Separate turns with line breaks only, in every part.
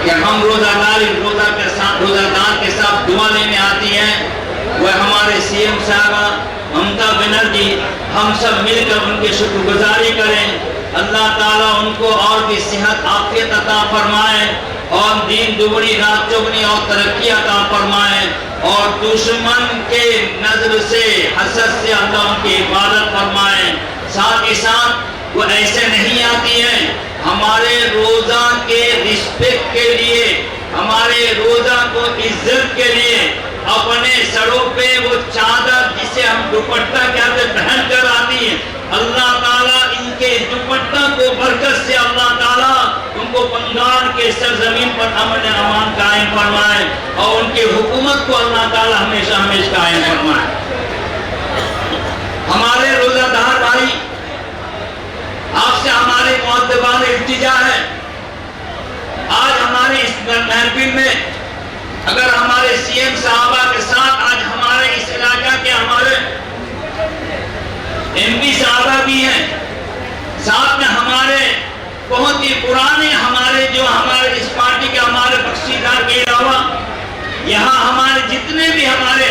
کہ ہم روزہ دار کے ساتھ دعا لینے آتی ہیں، وہ ہمارے سی ایم صاحبہ ممتا بنرجی، ہم سب مل کر ان کی شکر گزاری کریں۔ اللہ تعالیٰ ان کو اور بھی صحت عافیت عطا فرمائے اور دین دوگنی رات چوگنی اور ترقی عطا فرمائے، اور دشمن کے نظر سے حسد سے اللہ ان کی حفاظت فرمائے۔ ساتھ ہی ساتھ وہ ایسے نہیں آتی ہیں، ہمارے روزہ کے رسپیکٹ کے لیے، ہمارے روزہ کو عزت کے لیے اپنے سروں پہ وہ چادر جسے ہم دوپٹہ کہتے پہن کر آتی ہیں۔ اللہ تعالیٰ ان کے دوپٹہ کو برکت سے اللہ تعالیٰ ان کو بنگال کے سرزمین پر امن امان قائم فرمائے، اور ان کی حکومت کو اللہ تعالیٰ ہمیشہ ہمیشہ قائم فرمائے۔ ہمارے روزہ دار بھائی، آپ سے ہمارے معتبان التجا ہے، آج ہمارے اس محفل میں اگر ہمارے سی ایم صاحبہ کے ساتھ آج ہمارے اس علاقہ کے ہمارے ایم پی صاحبہ بھی ہیں، ساتھ میں ہمارے بہت ہی پرانے ہمارے اس پارٹی کے ہمارے بخشیدار کے علاوہ یہاں ہمارے جتنے بھی ہمارے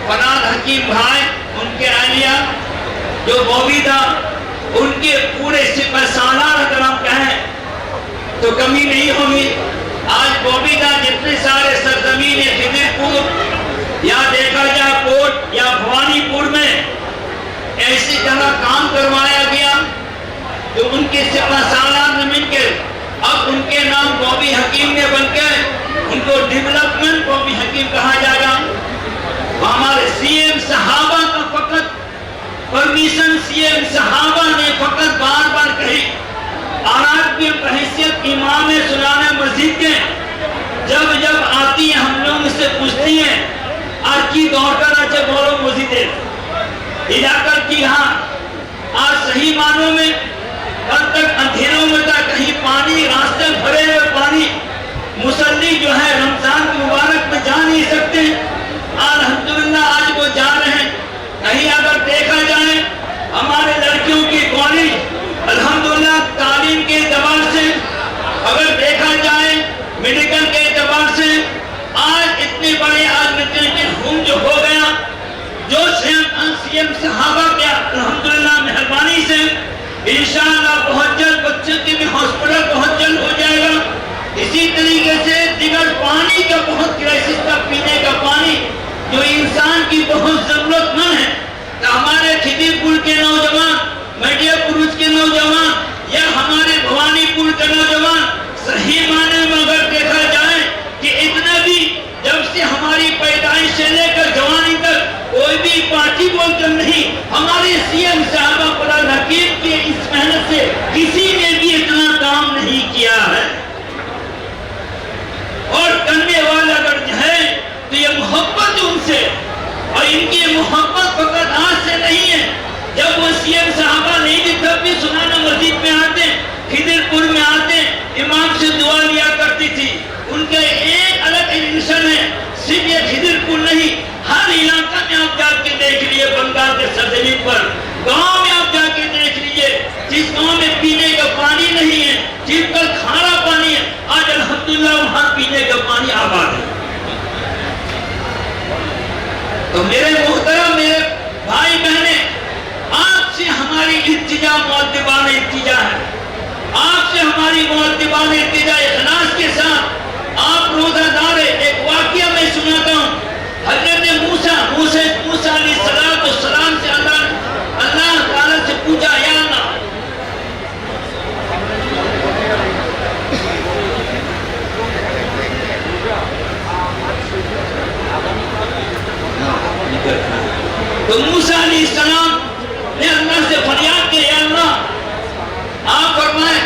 فراد حکیم بھائی، ان کے اہلیہ جو بوبیدہ، ان کے پورے سپہ سالار اگر ہم کہیں تو کمی نہیں ہوگی۔ آج بوبیدہ جتنے سارے سرزمین خضر پور یا دیکھا جائے کوٹ یا بھوانی پور میں ایسی طرح کام کروایا گیا تو ان کے سپہ سالار نے مل کے اب ان کے نام بوبی حکیم نے بن کے ان کو ڈیولپمنٹ بوبی حکیم کہا جائے گا۔ ہمارے سی ایم صحابہ کا فقط پرمیشن سی ایم صحابہ نے فقط بار بار کہی، آرات کی بحیثیت امام سلانہ مسجد کے جب آتی ہیں ہم لوگ اس سے پوچھتی ہیں آج کی دوڑ کر اچھے بولو مسجد علاقہ کی، ہاں آج صحیح معنوں میں کل تک اندھیروں میں تھا، کہیں پانی راستے بھرے ہوئے پانی، مصلی جو ہے رمضان کی مبارک میں جا نہیں سکتے، الحمدللہ آج وہ جا رہے ہیں۔ کہیں اگر دیکھا جائے ہمارے لڑکیوں کی کالج الحمدللہ تعلیم کے اعتبار سے، اگر دیکھا جائے میڈیکل کے اعتبار سے، آج اتنے بڑے ہم جو ہو گیا، جو سی ایم صحابہ کے الحمدللہ مہربانی سے انشاءاللہ بہت جلد بچوں کے بھی ہاسپٹل بہت جلد ہو جائے گا۔ اسی طریقے سے دیگر پانی کا بہت کرائسس کا پینے کا پانی جو انسان کی بہت ضرورت مند ہے، تو ہمارے خضر پور کے نوجوان، میڈیا پروچ کے نوجوان یا ہمارے بھوانی پور کے نوجوان صحیح معنی میں اگر دیکھا جائے کہ اتنا بھی جب سے ہماری پیدائش سے لے کر جوانی تک کوئی بھی پارٹی بول کر نہیں، ہمارے سی ایم صاحبہ فراد حکیم کی اس محنت سے کسی نے بھی اتنا کام نہیں کیا ہے، اور کرنے والا اگر ہے تو یہ محبت ان سے، اور ان کی محبت فقط آج سے نہیں ہے۔ جب وہ سی ایم صاحبہ نہیں تھے تب بھی سلانہ مسجد میں آتے، خضر پور میں آتے، امام سے دعا لیا کرتی تھی۔ ان کا ایک الگ ایڈمیشن ہے، صرف یہ خضر پور نہیں، ہر علاقہ میں آپ جا کے دیکھ لیجئے، بنگال کے سرزمین پر گاؤں میں آپ جا کے دیکھ لیجئے، جس گاؤں میں پینے کا پانی نہیں ہے، جس پر کھارا پانی ہے، آج الحمدللہ وہاں پینے کا پانی آباد ہے۔ تو میرے محترم میرے بھائی بہنیں، آپ سے ہماری التجا معتبان التجا ہے، آپ سے ہماری معتبان التجا اخلاص کے ساتھ آپ روزہ دار ہے۔ ایک واقعہ میں سناتا ہوں، حضرت موسیٰ علیہ السلام سے اللہ تعالیٰ سے پوچھا، یا اللہ تو موسیٰ علیہ السلام نے اللہ سے فریاد کی، یا اللہ آپ فرمائیں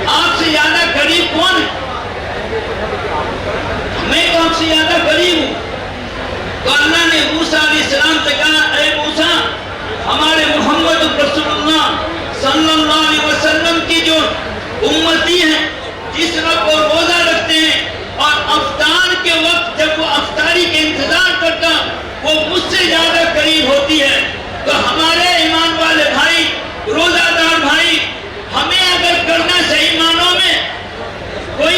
آپ سے زیادہ قریب کون ہے؟ میں تو آپ سے زیادہ قریب ہوں۔ تو اللہ نے موسیٰ علیہ السلام سے کہا، اے موسیٰ، ہمارے محمد رسول اللہ صلی اللہ علیہ وسلم کی جو امتی ہیں، جس رب کو روزہ رکھتے ہیں اور افطار کے وقت جب وہ افطاری کے انتظار کرتا، وہ مجھ سے زیادہ قریب ہوتی ہے۔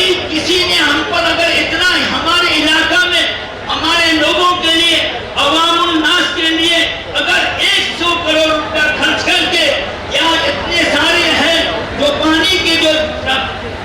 کبھی کسی نے ہم پر اگر اتنا ہمارے علاقہ میں ہمارے لوگوں کے لیے عوام الناس کے لیے اگر 100 کروڑ روپیہ خرچ کر کے یا اتنے سارے ہیں جو پانی کے جو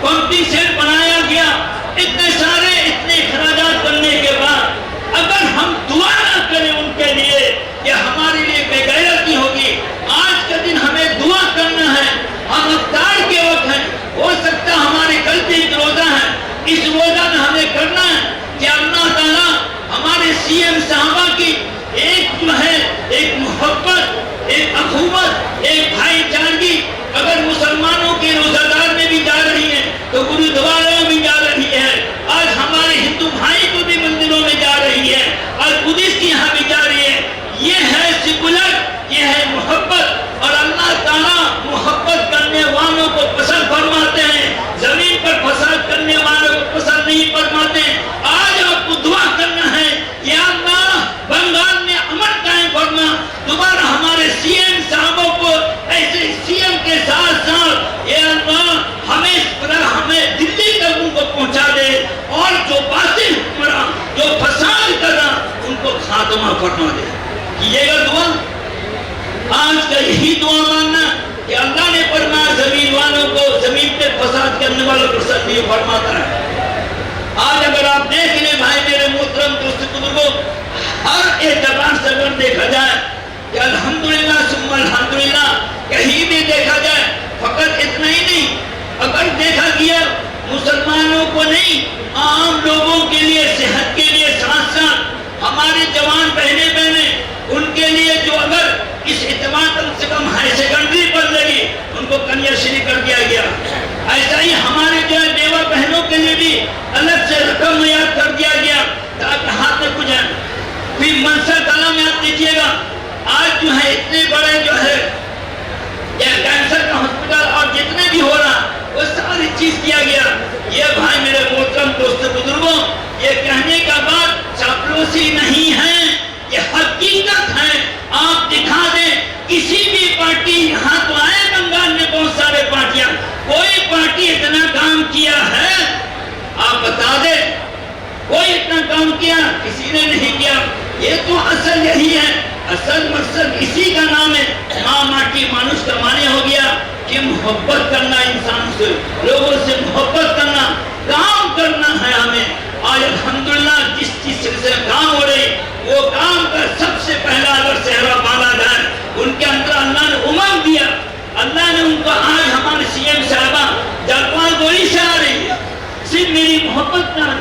پمپنگ سیٹ بنایا گیا اتنے سارے اتنے اخراجات کرنے کے بعد اگر ہم دعا نہ کریں ان کے لیے یہ ہمارے لیے بے غیرتی ہوگی. آج کا دن ہمیں دعا کرنا ہے. ہم افطار کے وقت ہیں, ہو سکتا ہماری غلطی ایک روزہ ہے, اس روزہ میں ہمیں کرنا ہے کہ اللہ تعالیٰ ہمارے سی ایم صاحبہ کی ایک جو ہے ایک محبت, ایک اخوت, ایک بھائی چارگی اگر مسلمانوں کے روزہ دار میں بھی جا رہی ہے تو گرودواروں میں بھی جا رہی ہے. آج ہمارے ہندو بھائی کو بھی مندروں میں جا رہی ہے, اور بدھسٹ یہاں بھی جا رہی ہے. یہ ہے سیکولر, یہ ہے محبت. اور اللہ تعالیٰ محبت کرنے والوں کو پسند فرماتے ہیں, زمین پر فساد کرنے والوں کو پسند نہیں فرماتے. آج آپ کو دعا کرنا ہے, یا اللہ بنگال میں امن قائم فرما, دوبارہ ہمارے سی ایم صاحبوں کو ایسے سی ایم کے ساتھ ساتھ یا اللہ ہمیں دلی تک ان کو پہنچا دے, اور جو باطل حکمراں جو فساد کر رہا ان کو خاتمہ فرما دے. کیجیے گا دعا. آج کا یہی دعا مانگنا کہ اللہ نے فرمایا زمین والوں کو, زمین پہ فساد کرنے والوں کو پسند نہیں فرماتا ہے. آج اگر آپ دیکھ لیں بھائی میرے محترم دوست بزرگوں, ہر اعتبار سے اگر دیکھا جائے کہ الحمدللہ ثم الحمدللہ کہیں بھی دیکھا جائے, فقط اتنا ہی نہیں, اگر دیکھا گیا مسلمانوں کو نہیں عام لوگوں کے لیے صحت کے لیے ساتھ ساتھ ہمارے جوان بہنیں ان کے لیے جو اگر اس اعتبار کم سے کم ہائی سیکنڈری پڑھ لگی ان کو کنیا شری کر دیا گیا. ایسا ہی ہمارے جو ہے بیوہ بہنوں کے لیے بھی الگ سے رقم میعاد کر دیا گیا تاکہ ہاتھ میں کچھ ہے. پھر منصر کلا میں آپ دیکھیے گا آج جو ہے اتنے بڑے جو ہے یہ کینسر کا ہسپتال اور جتنے بھی ہو رہا وہ ساری چیز کیا گیا. یہ بھائی میرے محترم دوست بزرگوں, یہ کہنے کا بات چاپلوسی نہیں ہے, یہ حقیقت ہے. آپ دکھا دیں کسی بھی پارٹی, یہاں تو آئے بنگال میں بہت سارے پارٹیاں, کوئی پارٹی اتنا کام کیا ہے آپ بتا دیں, کوئی اتنا کام کیا کسی نے نہیں کیا. یہ تو اصل یہی ہے, اصل مقصد اسی کا نام ہے ماں ماٹی مانوس کا معنی ہو گیا کہ محبت کرنا, انسان سے لوگوں سے محبت کرنا, کام کرنا ہے ہمیں. آج الحمدللہ جس چیز سے کام ہو رہی وہ کام کا سب سے پہلا اگر صحرا بالا جائے ان کے اندر اللہ نے امنگ دیا. اللہ نے ان کو آج ہمارے سی ایم صاحبہ جاپان گوری سے آ رہی ہے, صرف میری محبت نہ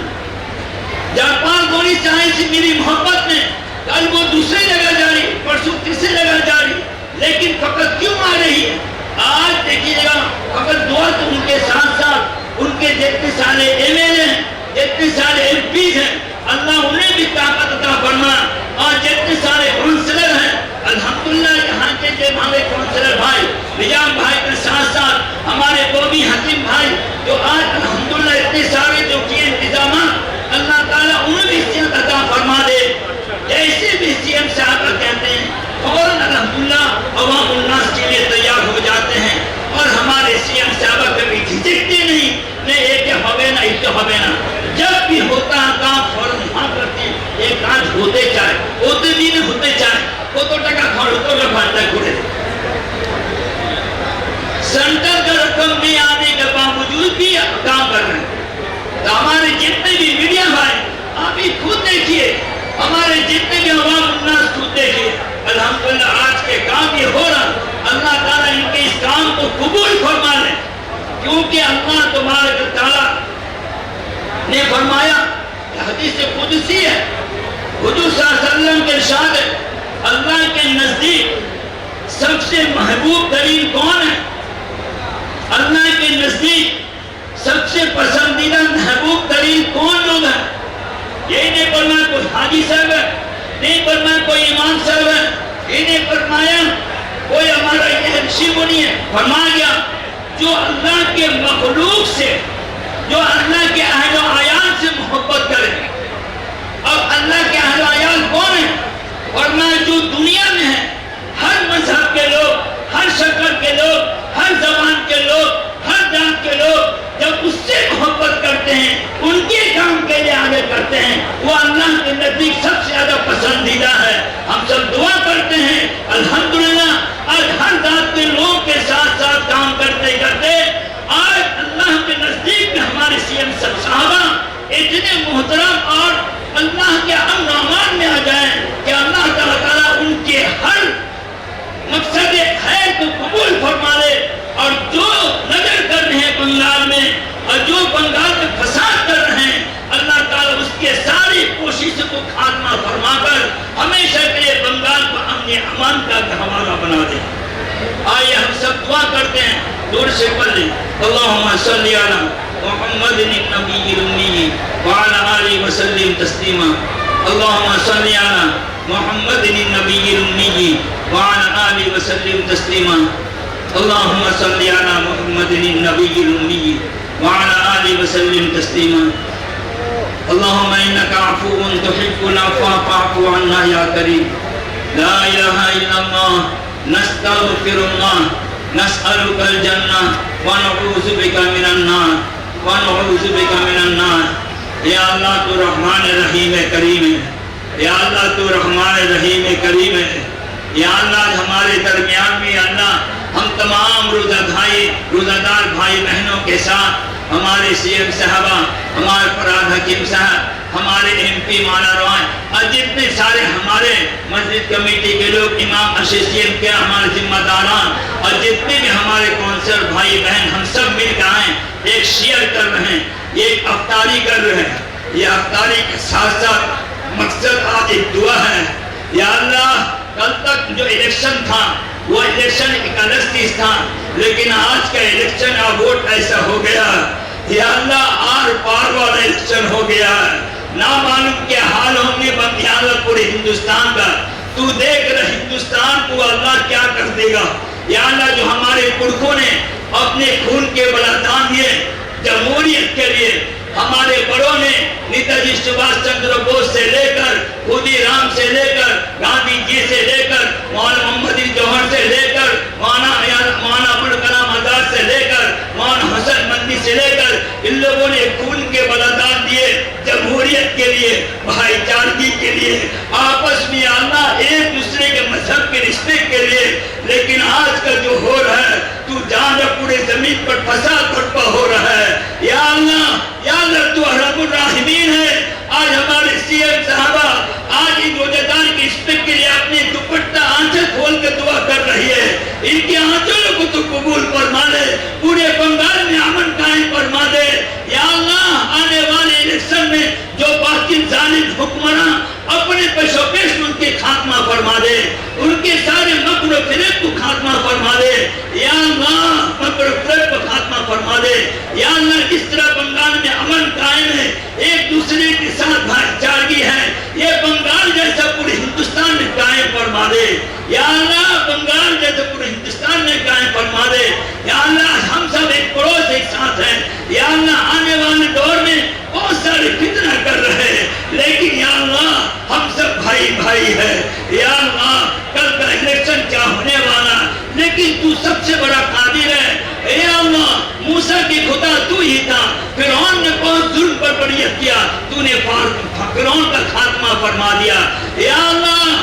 جاپان گوری سے آئی صرف میری محبت میں, کل وہ دوسری جگہ جا رہی, پرسوں تیسری جگہ جا رہی, لیکن فقط کیوں آ رہی ہے؟ آج دیکھیے گا فقط دعا تو ان کے ساتھ ساتھ ان کے جتنے سارے ایم ایل اے ہیں, جتنے سارے ایم پیز ہیں, اللہ انہیں بھی طاقت عطا فرما, اور جتنے سارے کونسلر ہیں الحمدللہ یہاں کے جو ہمارے کونسلر بھائی نظام بھائی کے ساتھ ساتھ ہمارے بوبی حکیم بھائی جو آج الحمدللہ اتنے سارے جو کیے انتظامات اللہ تعالیٰ انہیں بھی حصیت عطا فرما دے. جیسے بھی سی ایم صاحبہ کہتے ہیں فوراً الحمدللہ عوام الناس کے لیے تیار ہو جاتے ہیں, اور ہمارے سی ایم صاحبہ کبھی جھجکتے نہیں, نہ ایک ہوئے نہ ایک ہوئے نہ, جب بھی ہوتا ہے کام فوراً ہاں کرتے ہیں. ایک کاج ہوتے چاہے ہوتے بھی نہیں ہوتے چاہے وہ تو ٹکا کھوڑ تو رفاتا کھوڑے سنٹر کا رقم میں آنے کے باوجود بھی کام کر رہے ہیں. تو ہمارے جتنے بھی میڈیا بھائی آپ ہی خود دیکھیے, ہمارے جتنے بھی عوام الناس خود دیکھیے, الحمدللہ آج کے کام یہ ہو رہا. اللہ تعالیٰ ان کے اس کام کو قبول فرما لے, کیونکہ اللہ تبارک و تعالیٰ نے فرمایا کہ حدیث قدسی ہے, حضور صلی اللہ علیہ وسلم کے ارشاد ہے اللہ کے نزدیک سب سے محبوب ترین کون ہے؟ اللہ کے نزدیک سب سے پسندیدہ محبوب ترین کون لوگ ہیں؟ یہ نہیں فرمایا کوئی حاجی صاحب ہے, نہیں فرمایا کوئی امام صاحب ہے, یہ نہیں فرمایا کوئی ہمارا یہ رشی منی ہے. فرمایا گیا جو اللہ کے مخلوق سے, جو اللہ کے اہل و عیال سے محبت کرے. اور اللہ کے اہل و عیال کون ہیں؟ فرمایا جو دنیا میں ہے, ہر مذہب کے لوگ, ہر شکل کے لوگ, ہر زبان کے لوگ, ہر جات کے لوگ جب اس سے محبت کرتے ہیں ہمارے CM صاحبہ اتنے محترم اور اللہ کے امن و امان میں آ جائیں کہ اللہ تعالیٰ ان کے ہر مقصد خیر کو قبول فرما لے، اور جو نظر کر رہے ہیں بنگال میں اور جو بنگال میں فساد کر رہے ہیں، اللہ تعالیٰ اس کے ساری کوششوں کو خاتمہ فرما کر ہمیشہ کے لیے بنگال کو امن امان کا گہوارہ بنا دے۔ آئیے ہم سب دعا کرتے ہیں، دور سے پڑھ لیں۔ اللہم صلی علی محمد النبی الامی وعلی آلہ وسلم تسلیما۔ اللہم صلی علی محمد النبی الامی وعلی آلہ وسلم تسلیما۔ اللہم صلی علی محمد النبی الامی وعلی آلہ وسلم تسلیما۔ اللہم انکا عفو تحب العفو فاعف عنا یا کریم۔ لا الہ الا اللہ نستغفر اللہ نسألک الجنہ ونعوذ بک من النار ونعوذ بک من النار۔ یا اللہ تو رحمان رحیم کریم ہے، یا اللہ تو رحمان رحیم کریم ہے، یا اللہ ہمارے درمیان میں اللہ ہم تمام روزہ دار بھائی بہنوں کے ساتھ ہمارے CM صاحبہ، ہمارے فراد حکیم صاحب، ہمارے MP مولانا روحانی اور جتنے سارے ہمارے مسجد کمیٹی کے لوگ، امام ایسوسی کے ہمارے ذمہ داران اور جتنے بھی ہمارے کونسلر بھائی بہن، ہم سب مل کر آئیں، ایک شیئر کر رہے ہیں، ایک افطاری کر رہے ہیں۔ یہ افطاری کے ساتھ ساتھ مقصد آج ایک دعا ہے۔ یا اللہ کل تک جو الیکشن تھا وہ الیکشن ایک الگ چیز تھا، لیکن آج کا الیکشن اور ووٹ ایسا ہو گیا، یا اللہ آر پار والا الیکشن ہو گیا، نہ معلوم کیا حال ہوں گے بندیاں پورے ہندوستان کا۔ تو دیکھ رہا ہندوستان کو اللہ کیا کر دے گا۔ یا اللہ جو ہمارے پرکھوں نے اپنے خون کے بلدان دیے جمہوریت کے لیے، ہمارے بڑوں نے نیتاجی سبھاش چندر بوس سے لے کر خودی رام سے لے کر گاندھی جی سے لے کر مولانا محمد جوہر سے لے کر مولانا ابوالکلام کلام آزاد سے لے کر مولانا حسن مدنی سے لے کر ان لوگوں نے خون کے بلدان دیے جمہوریت کے لیے، بھائی چارگی کے لیے، آپس میں اللہ ایک دوسرے کے مذہب کے رشتے کے لیے۔ لیکن آج کا جو ہو رہا ہے تو جان پورے زمین پر فساد برپا ہو رہا ہے۔ یا اللہ تو رب الراحمین ہے۔ آج ہمارے CM صحابہ آج ان روزدار کی عزت کے لیے اپنے دوپٹہ آنچل کھول کے دعا کر رہی ہے، ان کے آنچلوں کو تو قبول فرما دے، پورے بنگال میں امن قائم فرما دے۔ یا اللہ آنے والے الیکشن میں جو باقی ظالم حکمراں اپنے پیش و پیش ان کے خاتمہ فرما دے، ان کے سارے مکر و فریب کو خاتمہ فرما دے۔ یا اللہ مکر و فریب کو خاتمہ فرما دے۔ یا اللہ جس طرح بنگال میں امن قائم ہے، ایک دوسرے کے ساتھ بھائی چارگی ہے، یہ بنگال جیسا پورے ہندوستان میں قائم فرما دے۔ یا اللہ بنگال جیسا پورے ہندوستان میں قائم فرما دے۔ یا اللہ ہم سب ایک پڑوس ایک ساتھ ہیں۔ یا اللہ آنے والے دور میں بہت سارے فتنہ کر رہے ہیں، لیکن یا اللہ ہم سب بھائی بھائی ہیں۔ یا اللہ کل کا الیکشن کیا ہونے والا، لیکن تو سب سے بڑا قادر ہے۔ اے اللہ موسیٰ کی خدا تو ہی تھا، فرعون نے بہت ظلم پر بڑیت کیا، تو نے فرعون کا خاتمہ فرما دیا۔ یا اللہ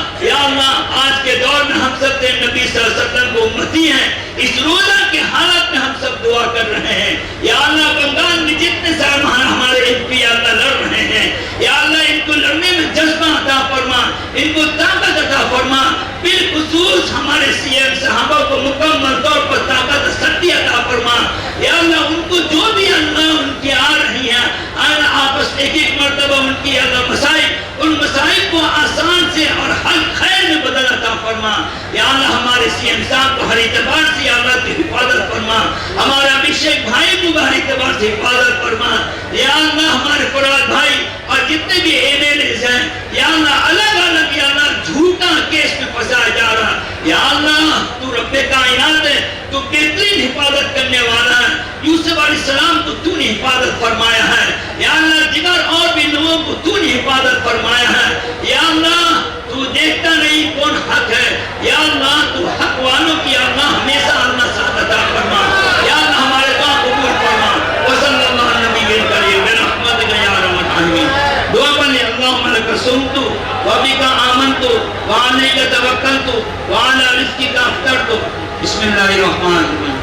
آج کے دور میں ہم سب سے نبی صلی اللہ علیہ وسلم کو امتی ہیں، اس روزہ کے حالت میں ہم سب دعا کر رہے ہیں۔ یا اللہ بنگال میں جتنے سارے ہمارے MP اللہ لڑ رہے ہیں، یا اللہ ان کو لڑنے میں جذبہ عطا فرما، ان کو طاقت عطا فرما، بالخصوص ہمارے CM صحابہ کو مکمل طور پر طاقت سختی عطا فرما۔ یا اللہ ان کو جو بھی اللہ ان کی آ رہی ہیں، آپس ایک ایک مرتبہ ان کی اللہ مسائل، ان مسائل کو آسان سے اور حل خیر میں بدل عطا فرما۔ یا اللہ ہمارے CM صاحب کو ہر اعتبار سے یا اللہ کی حفاظت فرما، ہمارے ابھیشیک بھائی کو ہر اعتبار سے حفاظت فرما۔ یا اللہ ہمارے فراد بھائی اور جتنے بھی MLAs ہیں، یا اللہ الگ الگ یا اللہ جھوٹا کیس میں پھنسایا جا رہا، یا اللہ تو رب کائنات ہے، تو بہترین حفاظت کرنے والا ہے۔ یوسف علیہ السلام کو تو نے حفاظت فرمایا ہے، یا اللہ دیگر اور بھی لوگوں کو تو نے حفاظت فرمایا ہے۔ یا اللہ تو دیکھتا نہیں کون حق ہے، یا اللہ تو حق والوں کی اللہ ہمیشہ اللہ ساتھ عطا فرما۔ یا اللہ ہمارے دعا قبول فرما۔ وصلی اللہ علی نبی کریم برحمتک یا ارحم الراحمین۔ دعا پڑھیں، اللہم لک صمت وبک آمنت وعلیک توکلت وعلی رزقک افطرت۔ بسم اللہ الرحمن الرحیم۔